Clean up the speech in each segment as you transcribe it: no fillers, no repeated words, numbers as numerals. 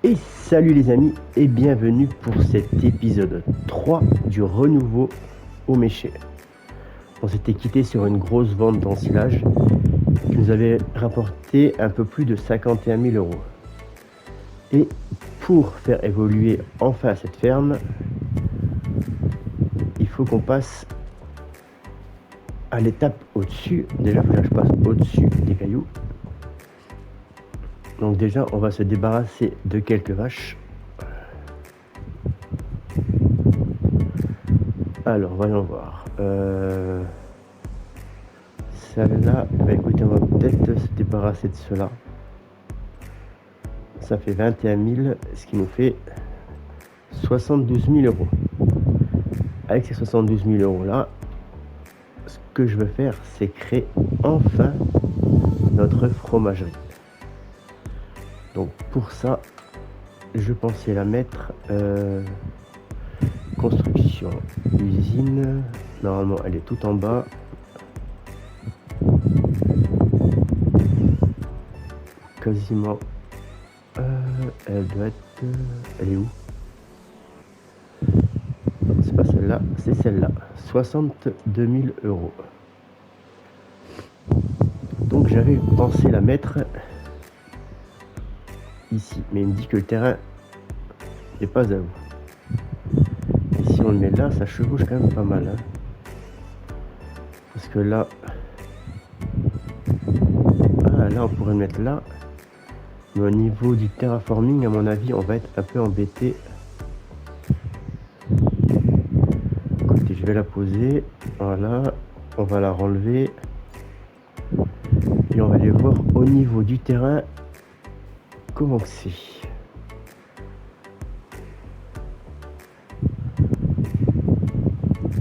Et salut les amis et bienvenue pour cet épisode 3 du renouveau au Méché. On s'était quitté sur une grosse vente d'ensilage qui nous avait rapporté un peu plus de 51 000 euros. Et pour faire évoluer enfin cette ferme, il faut qu'on passe à l'étape au-dessus. Déjà, il faut que je passe au-dessus des cailloux. Donc déjà, on va se débarrasser de quelques vaches. Alors, voyons voir. Celle-là, bah écoutez, on va peut-être se débarrasser de cela. Ça fait 21 000, ce qui nous fait 72 000 euros. Avec ces 72 000 euros là, ce que je veux faire, c'est créer enfin notre fromagerie. Donc pour ça, je pensais la mettre construction usine. Normalement, elle est tout en bas. Quasiment. Elle doit être. Elle est où? C'est pas celle-là, c'est celle-là. 62 000 euros. Donc j'avais pensé la mettre ici, mais il me dit que le terrain n'est pas à vous. Et si on le met là, ça chevauche quand même pas mal. Hein. Parce que là, là on pourrait le mettre là. Mais au niveau du terraforming, à mon avis, on va être un peu embêté. Écoutez, je vais la poser. Voilà, on va la renlever. Et on va aller voir au niveau du terrain comment c'est.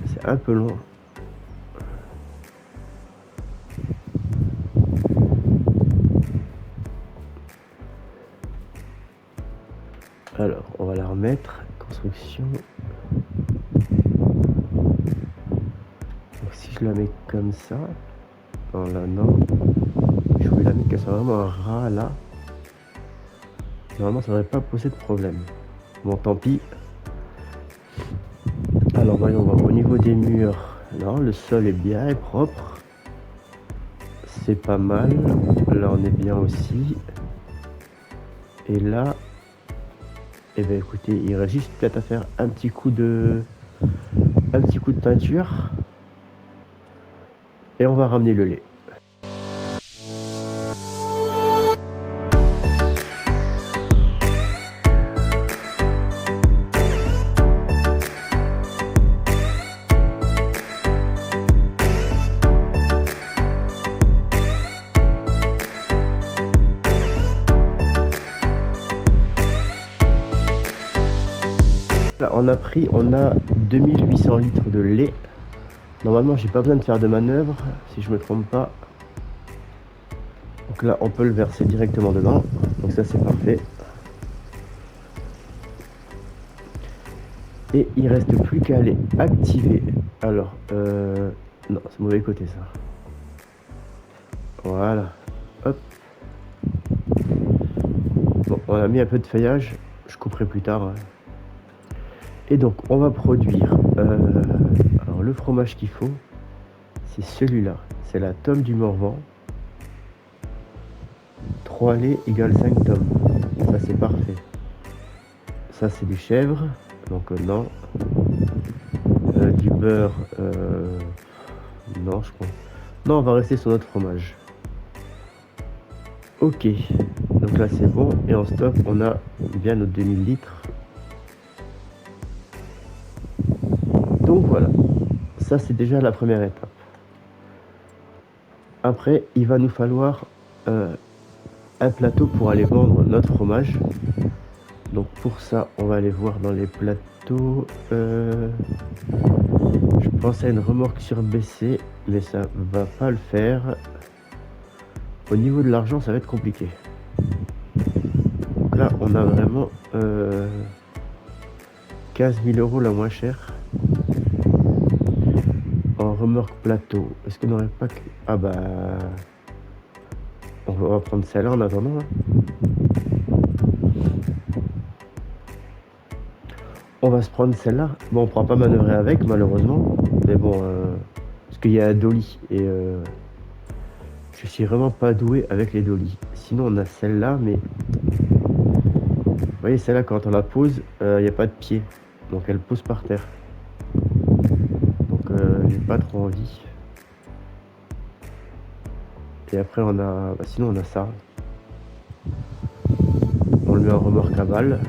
C'est un peu long. Alors, on va la remettre. Construction. Donc, si je la mets comme ça. Non, là, non. Je voulais la mettre qu'elle soit vraiment un ras là. Normalement, ça ne devrait pas poser de problème. Bon, tant pis. Alors, voyons voir. Au niveau des murs, non, le sol est bien et propre. C'est pas mal. Là, on est bien aussi. Et là, eh bien, écoutez, il reste juste peut-être à faire un petit coup de peinture. Et on va ramener le lait. Là, on a 2800 litres de lait. Normalement, j'ai pas besoin de faire de manœuvre, si je me trompe pas. Donc là, on peut le verser directement dedans. Donc ça, c'est parfait. Et il reste plus qu'à aller activer. Alors, non, c'est mauvais côté ça. Voilà. Hop. Bon, on a mis un peu de feuillage. Je couperai plus tard. Hein. Et donc, on va produire. Alors, le fromage qu'il faut, c'est celui-là. C'est la tome du Morvan. 3 laits égale 5 tomes. Ça, c'est parfait. Ça, c'est du chèvre. Donc, non. Du beurre. Non, je crois. Non, on va rester sur notre fromage. Ok. Donc là, c'est bon. Et en stock, on a bien nos 2000 litres. Donc voilà. Ça, c'est déjà la première étape. Après, il va nous falloir un plateau pour aller vendre notre fromage. Donc pour ça, on va aller voir dans les plateaux. Je pense à une remorque surbaissée, mais ça va pas le faire. Au niveau de l'argent, ça va être compliqué. Donc là, on a vraiment 15 000 euros la moins chère. En remorque plateau. Est-ce qu'on n'aurait pas que... Ah bah... On va prendre celle-là en attendant. Hein. On va se prendre celle-là. Bon, on pourra pas manœuvrer avec, malheureusement. Mais bon, parce qu'il y a un dolly. Et je suis vraiment pas doué avec les dolly. Sinon, on a celle-là, mais... Vous voyez, celle-là, quand on la pose, il n'y a pas de pied. Donc, elle pose par terre. Donc, j'ai pas trop envie. Et après, on a... Bah, sinon, on a ça. On le met en remorque à balle.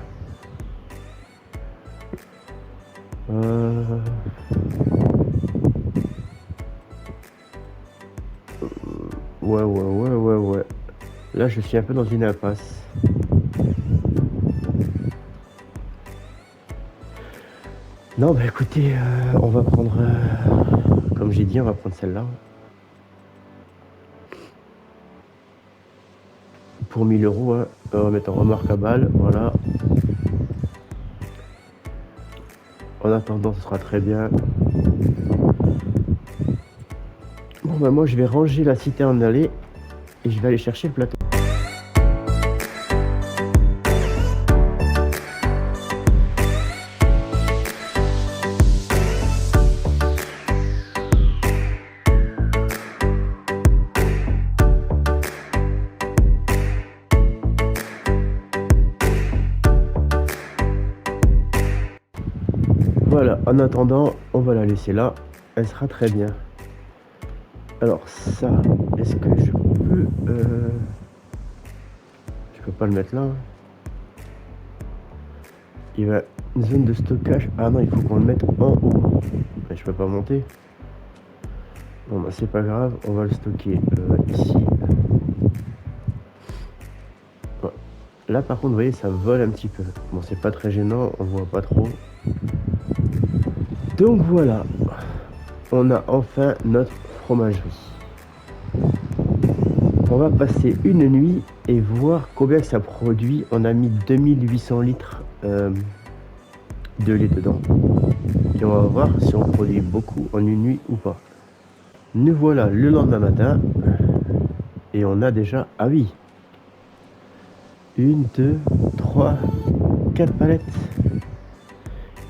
Ouais. Là, je suis un peu dans une impasse. Non, bah écoutez, on va prendre... comme j'ai dit, on va prendre celle-là. Pour 1000 euros, hein. On va mettre en remorque à balle, voilà. En attendant, ce sera très bien. Bon, bah moi, je vais ranger la citerne allée et je vais aller chercher le plateau. Voilà, en attendant, on va la laisser là. Elle sera très bien. Alors ça, est-ce que je peux... Je peux pas le mettre là. Il va... Une zone de stockage. Ah non, il faut qu'on le mette en haut. Mais je peux pas monter. Bon bah c'est pas grave, on va le stocker ici. Ouais. Là par contre, vous voyez, ça vole un petit peu. Bon, c'est pas très gênant, on voit pas trop. Donc voilà, on a enfin notre fromagerie. On va passer une nuit et voir combien ça produit. On a mis 2800 litres de lait dedans. Et on va voir si on produit beaucoup en une nuit ou pas. Nous voilà le lendemain matin. Et on a déjà... Ah oui, 1, 2, 3, 4 palettes.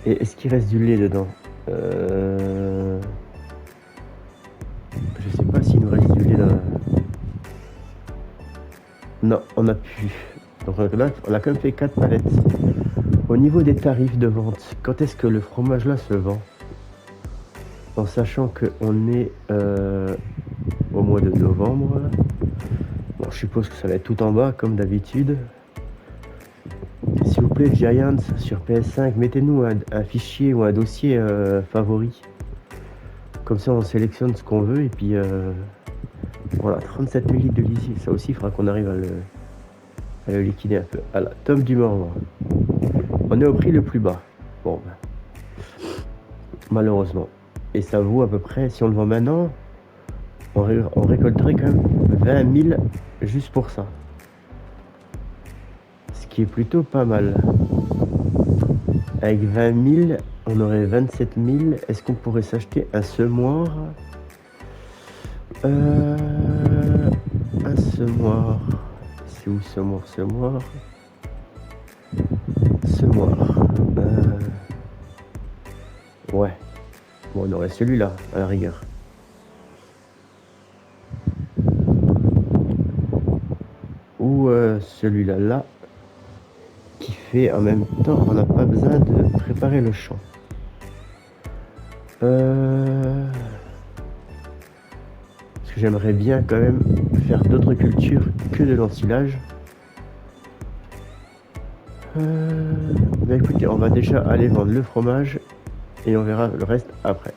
Et est-ce qu'il reste du lait dedans? Je sais pas s'il nous reste du lait dans la... Non, on a plus. Donc là, on a quand même fait 4 palettes. Au niveau des tarifs de vente, quand est-ce que le fromage là se vend? En sachant qu'on est au mois de novembre. Bon, je suppose que ça va être tout en bas, comme d'habitude. S'il vous plaît, Giants, sur PS5, mettez-nous un fichier ou un dossier favori. Comme ça, on sélectionne ce qu'on veut. Et puis, voilà, 37 000 litres de lisier. Ça aussi, il faudra qu'on arrive à le liquider un peu. Voilà, Tom du Morvan. On est au prix le plus bas. Bon, ben, malheureusement. Et ça vaut à peu près, si on le vend maintenant, on récolterait quand même 20 000 juste pour ça. Ce qui est plutôt pas mal. Avec 20 000, on aurait 27 000. Est-ce qu'on pourrait s'acheter un semoir? Un semoir. C'est où semoir? Semoir. Ouais. Bon, on aurait celui-là, à la rigueur. Ou celui-là, là. Qui fait en même temps, on n'a pas besoin de préparer le champ. Parce que j'aimerais bien quand même faire d'autres cultures que de l'ensilage. Bah écoutez, on va déjà aller vendre le fromage et on verra le reste après.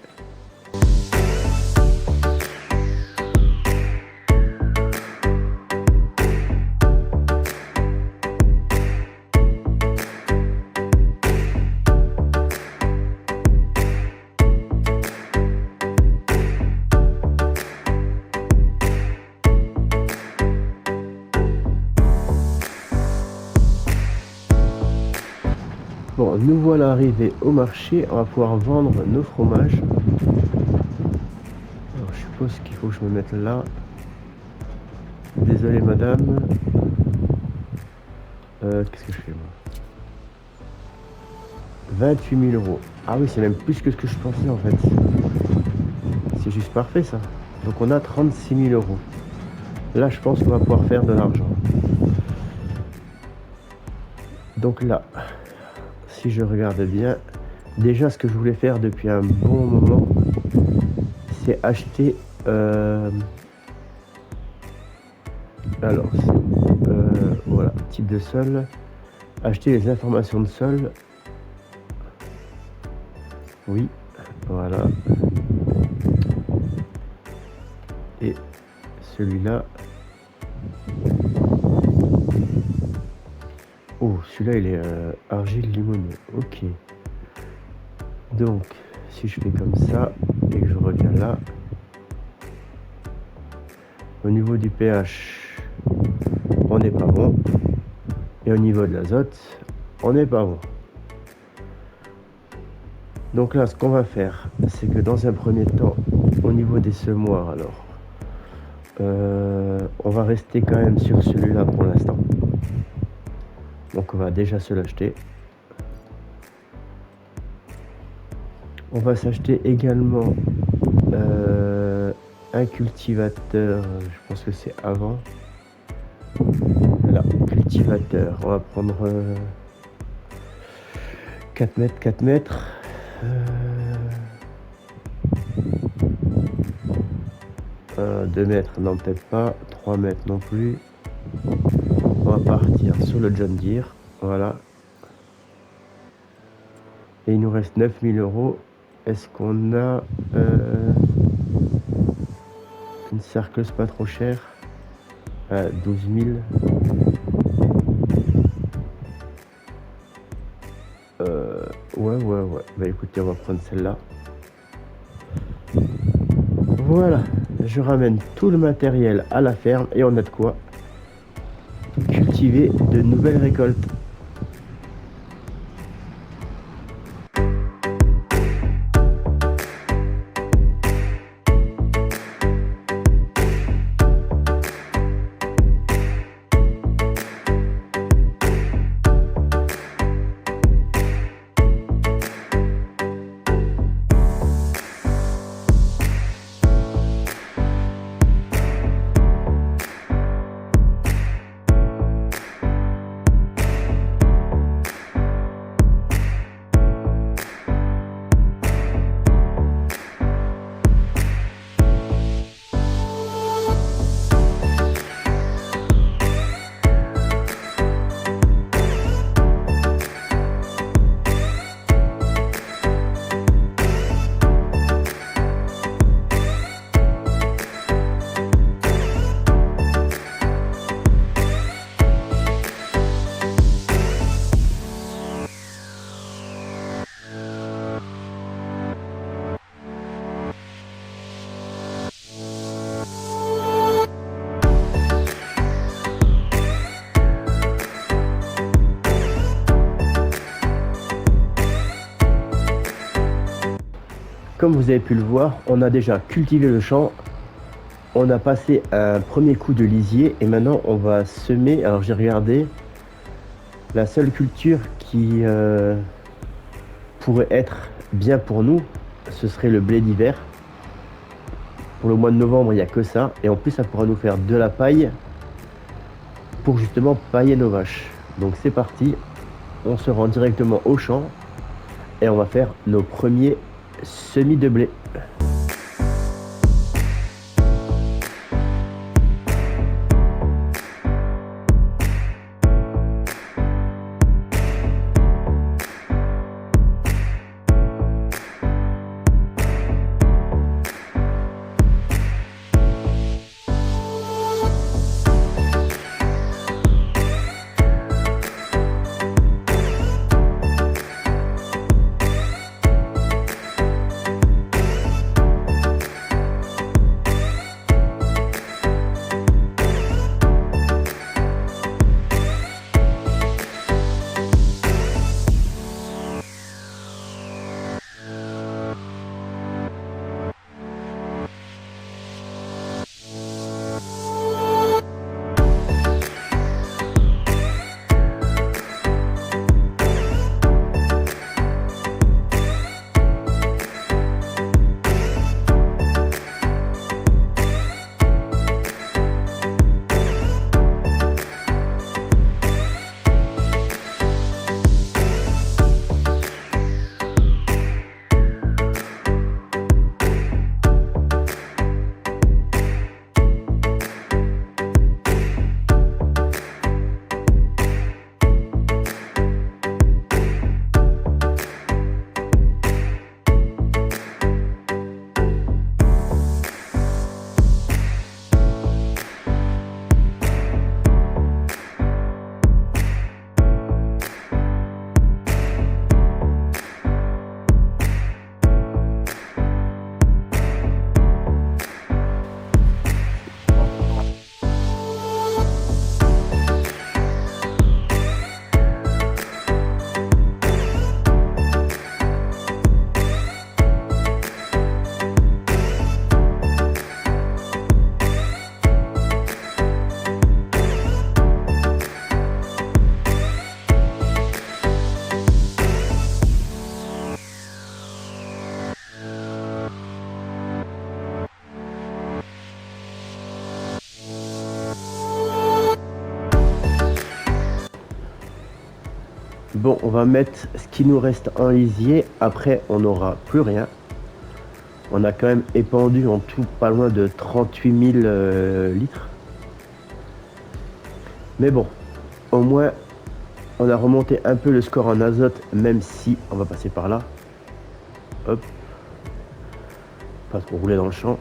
Bon, nous voilà arrivés au marché, on va pouvoir vendre nos fromages. Alors, je suppose qu'il faut que je me mette là. Désolé madame. Qu'est-ce que je fais moi? 28 000 euros. Ah oui, c'est même plus que ce que je pensais en fait. C'est juste parfait ça. Donc on a 36 000 euros. Là, je pense qu'on va pouvoir faire de l'argent. Donc là, si je regarde bien, déjà ce que je voulais faire depuis un bon moment, c'est acheter... alors, voilà, type de sol. Acheter les informations de sol. Oui, voilà. Et celui-là. Oh, celui-là, il est argile limoneux. Ok. Donc, si je fais comme ça et que je reviens là, au niveau du pH, on n'est pas bon. Et au niveau de l'azote, on n'est pas bon. Donc là, ce qu'on va faire, c'est que dans un premier temps, au niveau des semoirs, alors, on va rester quand même sur celui-là pour l'instant. Donc on va déjà se l'acheter. On va s'acheter également un cultivateur, je pense que c'est avant. Voilà, cultivateur. On va prendre 4 mètres, 4 mètres. 2 mètres, non peut-être pas. 3 mètres non plus. On va partir sur le John Deere. Voilà. Et il nous reste 9 000 euros. Est-ce qu'on a une cercleuse pas trop chère à 12 000? Ouais. Bah écoutez, on va prendre celle-là. Voilà. Je ramène tout le matériel à la ferme et on a de quoi cultiver de nouvelles récoltes. Comme vous avez pu le voir, on a déjà cultivé le champ, on a passé un premier coup de lisier et maintenant on va semer. Alors j'ai regardé, la seule culture qui pourrait être bien pour nous, ce serait le blé d'hiver. Pour le mois de novembre, il n'y a que ça. Et en plus, ça pourra nous faire de la paille pour justement pailler nos vaches. Donc c'est parti, on se rend directement au champ et on va faire nos premiers semis de blé. Bon, on va mettre ce qui nous reste en lisier. Après, on n'aura plus rien. On a quand même épandu en tout pas loin de 38 000 litres. Mais bon, au moins, on a remonté un peu le score en azote, même si on va passer par là. Hop. Pas trop rouler dans le champ.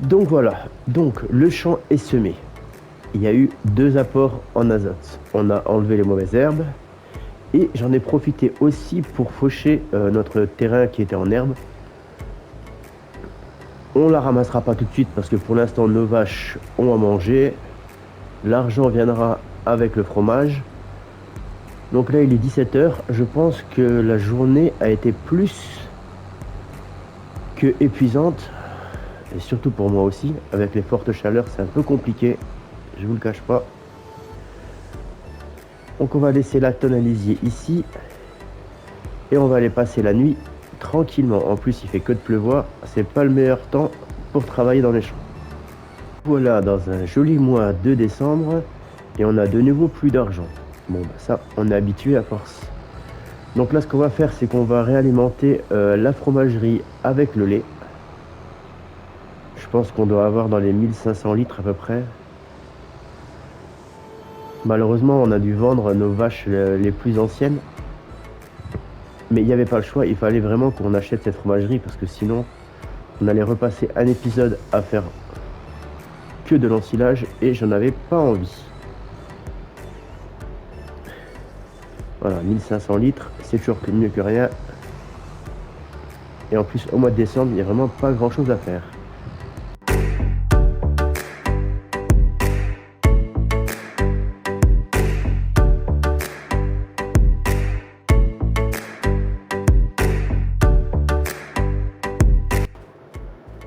Donc voilà, donc le champ est semé. Il y a eu 2 apports en azote. On a enlevé les mauvaises herbes et j'en ai profité aussi pour faucher notre terrain qui était en herbe. On la ramassera pas tout de suite parce que pour l'instant nos vaches ont à manger. L'argent viendra avec le fromage. Donc là il est 17 h. Je pense que la journée a été plus que épuisante. Et surtout pour moi aussi. Avec les fortes chaleurs c'est un peu compliqué. Je vous le cache pas. Donc on va laisser la tonne à lisier ici. Et on va aller passer la nuit tranquillement. En plus il fait que de pleuvoir. C'est pas le meilleur temps pour travailler dans les champs. Voilà, dans un joli mois de décembre. Et on a de nouveau plus d'argent. Bon bah ça on est habitué à force. Donc là ce qu'on va faire c'est qu'on va réalimenter la fromagerie avec le lait. Je pense qu'on doit avoir dans les 1500 litres à peu près. Malheureusement on a dû vendre nos vaches les plus anciennes. Mais il n'y avait pas le choix, il fallait vraiment qu'on achète cette fromagerie parce que sinon on allait repasser un épisode à faire que de l'ensilage et j'en avais pas envie. Voilà, 1500 litres, c'est toujours mieux que rien. Et en plus au mois de décembre, il n'y a vraiment pas grand chose à faire.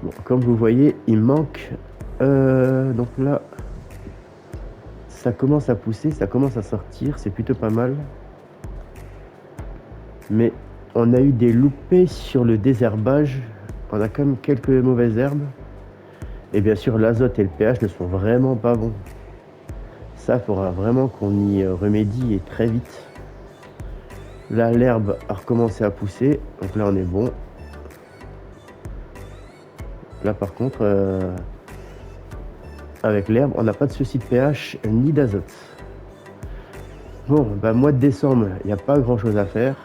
Bon, comme vous voyez, il manque... donc là, ça commence à pousser, ça commence à sortir, c'est plutôt pas mal. Mais on a eu des loupés sur le désherbage. On a quand même quelques mauvaises herbes. Et bien sûr, l'azote et le pH ne sont vraiment pas bons. Ça, il faudra vraiment qu'on y remédie et très vite. Là, l'herbe a recommencé à pousser. Donc là, on est bon. Là, par contre, avec l'herbe, on n'a pas de souci de pH ni d'azote. Bon, bah, mois de décembre, il n'y a pas grand chose à faire.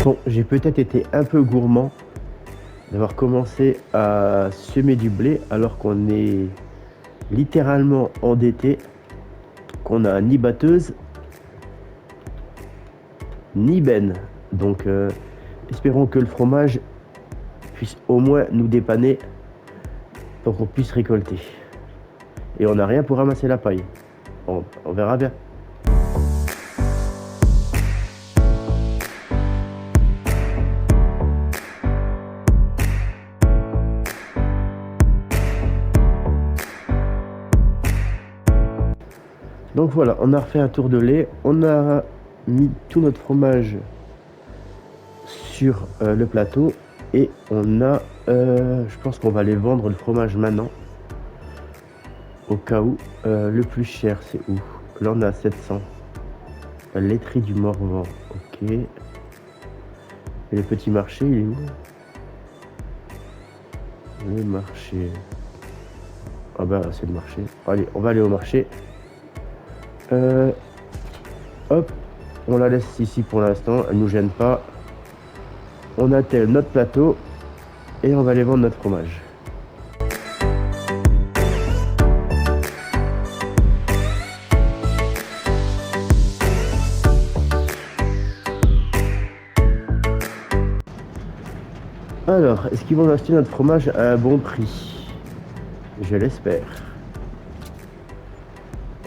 Bon, j'ai peut-être été un peu gourmand d'avoir commencé à semer du blé alors qu'on est littéralement endetté, qu'on n'a ni batteuse ni benne. Donc espérons que le fromage puisse au moins nous dépanner pour qu'on puisse récolter. Et on n'a rien pour ramasser la paille. On verra bien. Donc voilà, on a refait un tour de lait, on a mis tout notre fromage sur le plateau et on a, je pense qu'on va aller vendre le fromage maintenant, au cas où. Le plus cher c'est où? Là on a 700. La laiterie du Morvan, ok. Et le petit marché il est où? Le marché, ah bah c'est le marché. Allez, on va aller au marché. Hop, on la laisse ici pour l'instant, elle nous gêne pas. On attelle notre plateau et on va aller vendre notre fromage. Alors, est-ce qu'ils vont acheter notre fromage à un bon prix? Je l'espère.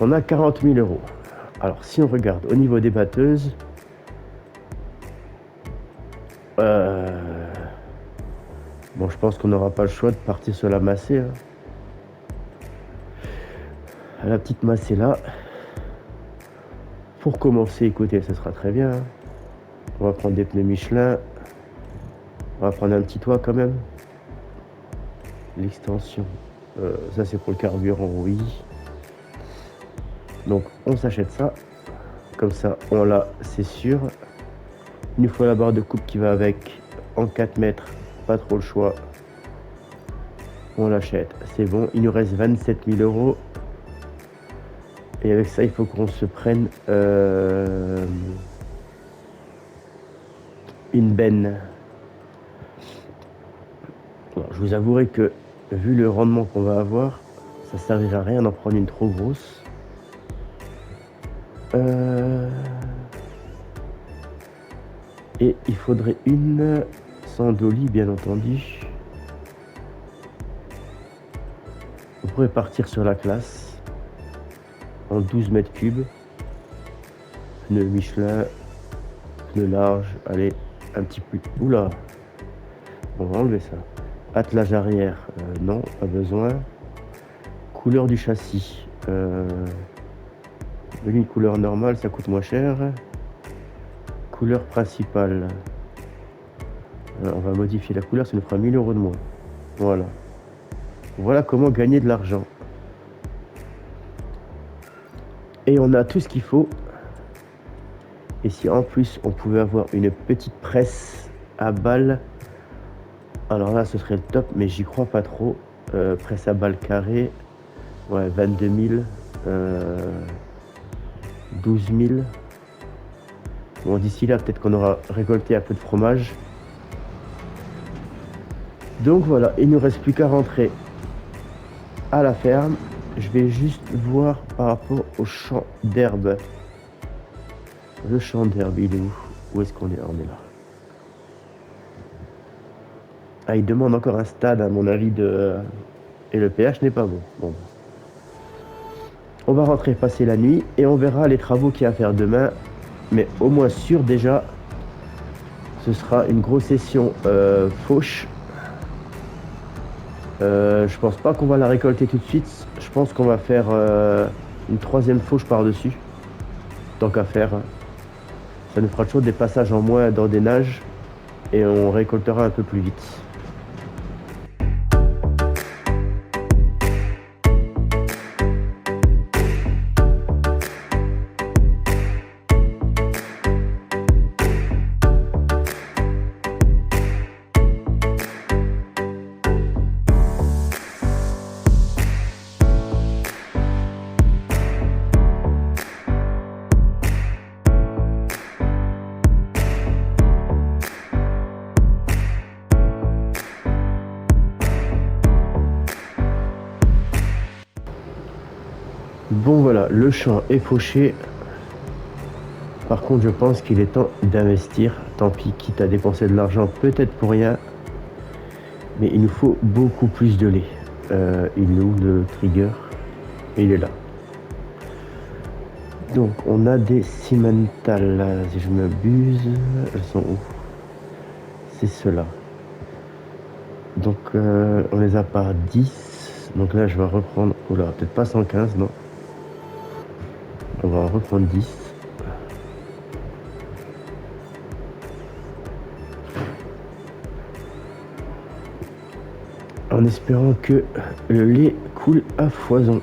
On a 40 000 €. Alors, si on regarde au niveau des batteuses, Bon, je pense qu'on n'aura pas le choix de partir sur la massée. Hein. La petite massée là. Pour commencer, écoutez, ce sera très bien. Hein. On va prendre des pneus Michelin. On va prendre un petit toit quand même. L'extension. Ça c'est pour le carburant, oui. Donc on s'achète ça. Comme ça, on l'a, c'est sûr. Il nous faut la barre de coupe qui va avec en 4 mètres. Pas trop le choix. On l'achète. C'est bon. Il nous reste 27 000 euros. Et avec ça, il faut qu'on se prenne une benne. Alors, je vous avouerai que vu le rendement qu'on va avoir, ça servira à rien d'en prendre une trop grosse. Et il faudrait une sans dolly, bien entendu. On pourrait partir sur la classe en 12 mètres cubes. Pneu Michelin, pneu large, allez, un petit peu. Oula, on va enlever ça. Attelage arrière, non, pas besoin. Couleur du châssis. Une couleur normale, ça coûte moins cher. Couleur principale. On va modifier la couleur, ça nous fera 1000 euros de moins. Voilà. Voilà comment gagner de l'argent. Et on a tout ce qu'il faut. Et si en plus on pouvait avoir une petite presse à balles, alors là ce serait le top, mais j'y crois pas trop. Presse à balles carrées, ouais, 22 000, 12 000. Bon, d'ici là, peut-être qu'on aura récolté un peu de fromage. Donc voilà, il ne nous reste plus qu'à rentrer à la ferme. Je vais juste voir par rapport au champ d'herbe. Le champ d'herbe, il est où? Où est-ce qu'on est? On est là. Ah, il demande encore un stade, à mon avis, de... Et le pH n'est pas bon. Bon. On va rentrer, passer la nuit, et on verra les travaux qu'il y a à faire demain. Mais au moins sûr, déjà, ce sera une grosse session fauche. Je pense pas qu'on va la récolter tout de suite. Je pense qu'on va faire une troisième fauche par-dessus. Tant qu'à faire. Ça nous fera toujours des passages en moins dans des nages. Et on récoltera un peu plus vite. Bon voilà, le champ est fauché. Par contre, je pense qu'il est temps d'investir. Tant pis, quitte à dépenser de l'argent, peut-être pour rien. Mais il nous faut beaucoup plus de lait. Il est où le trigger? Il est là. Donc, on a des cimentales, si je m'abuse. Elles sont où? C'est ceux-là. Donc, on les a par 10. Donc là, je vais reprendre... Oula, peut-être pas 115, non. On va en reprendre 10. En espérant que le lait coule à foison.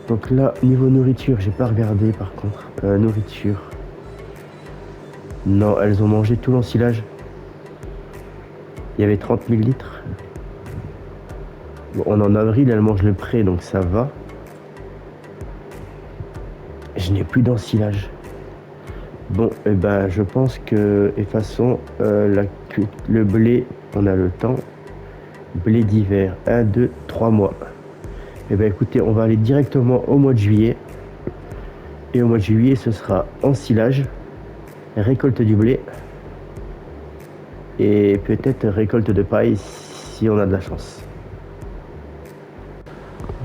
Donc là, niveau nourriture, j'ai pas regardé par contre. Nourriture. Non, elles ont mangé tout l'ensilage. Il y avait 30 000 litres. Bon, on est en avril, elles mangent le pré, donc ça va. Je n'ai plus d'ensilage. Bon, et ben, je pense que, de toute façon, le blé, on a le temps. Blé d'hiver, 1, 2, 3 mois. Et ben écoutez, on va aller directement au mois de juillet. Et au mois de juillet, ce sera ensilage, récolte du blé et peut-être récolte de paille si on a de la chance.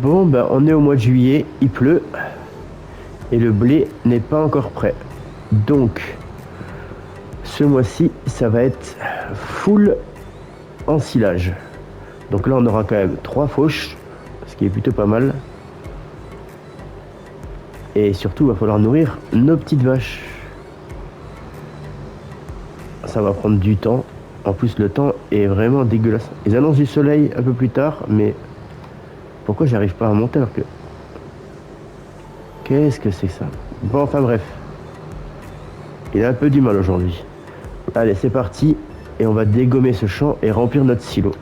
Bon, ben on est au mois de juillet, il pleut et le blé n'est pas encore prêt. Donc, ce mois-ci, ça va être full ensilage. Donc là on aura quand même 3 fauches, ce qui est plutôt pas mal. Et surtout il va falloir nourrir nos petites vaches. Ça va prendre du temps. En plus le temps est vraiment dégueulasse. Ils annoncent du soleil un peu plus tard, mais pourquoi j'arrive pas à monter alors que... Qu'est-ce que c'est que ça? Bon, enfin bref. Il a un peu du mal aujourd'hui. Allez, c'est parti. Et on va dégommer ce champ et remplir notre silo.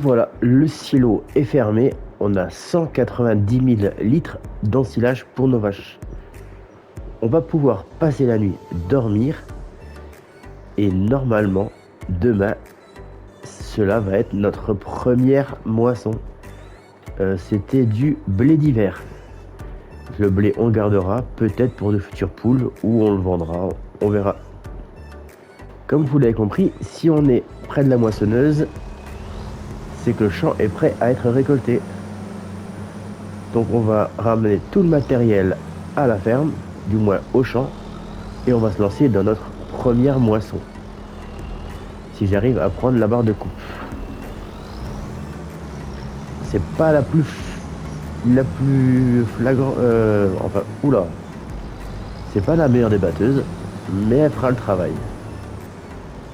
Voilà, le silo est fermé. On a 190 000 litres d'ensilage pour nos vaches. On va pouvoir passer la nuit, dormir. Et normalement, demain, cela va être notre première moisson. C'était du blé d'hiver. Le blé, on le gardera peut-être pour de futures poules ou on le vendra, on verra. Comme vous l'avez compris, si on est près de la moissonneuse, c'est que le champ est prêt à être récolté. Donc on va ramener tout le matériel à la ferme, du moins au champ, et on va se lancer dans notre première moisson. Si j'arrive à prendre la barre de coupe. C'est pas la plus flagrante, enfin, oula. C'est pas la meilleure des batteuses, mais elle fera le travail.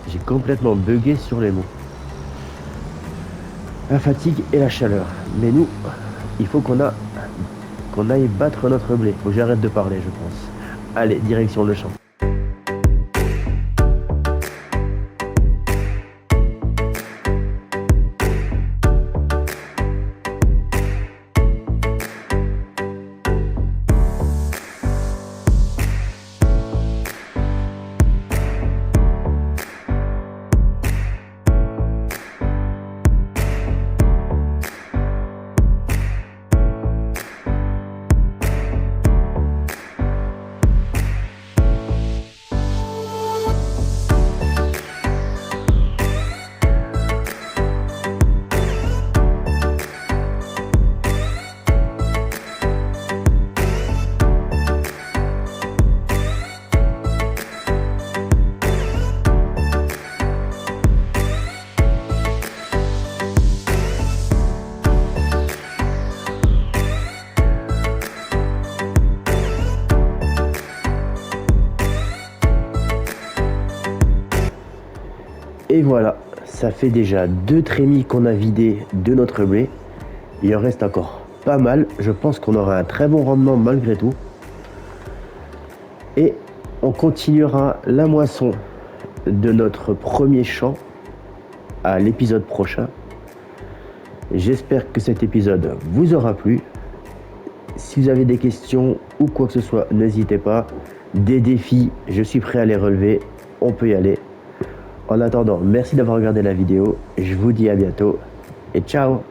J'ai complètement bugué sur les mots. La fatigue et la chaleur. Mais nous, il faut qu'on aille battre notre blé. Faut que j'arrête de parler, je pense. Allez, direction le champ. Et voilà, ça fait déjà 2 trémies qu'on a vidé de notre blé. Il en reste encore pas mal. Je pense qu'on aura un très bon rendement malgré tout. Et on continuera la moisson de notre premier champ à l'épisode prochain. J'espère que cet épisode vous aura plu. Si vous avez des questions ou quoi que ce soit, n'hésitez pas. Des défis, je suis prêt à les relever. On peut y aller. En attendant, merci d'avoir regardé la vidéo. Je vous dis à bientôt et ciao!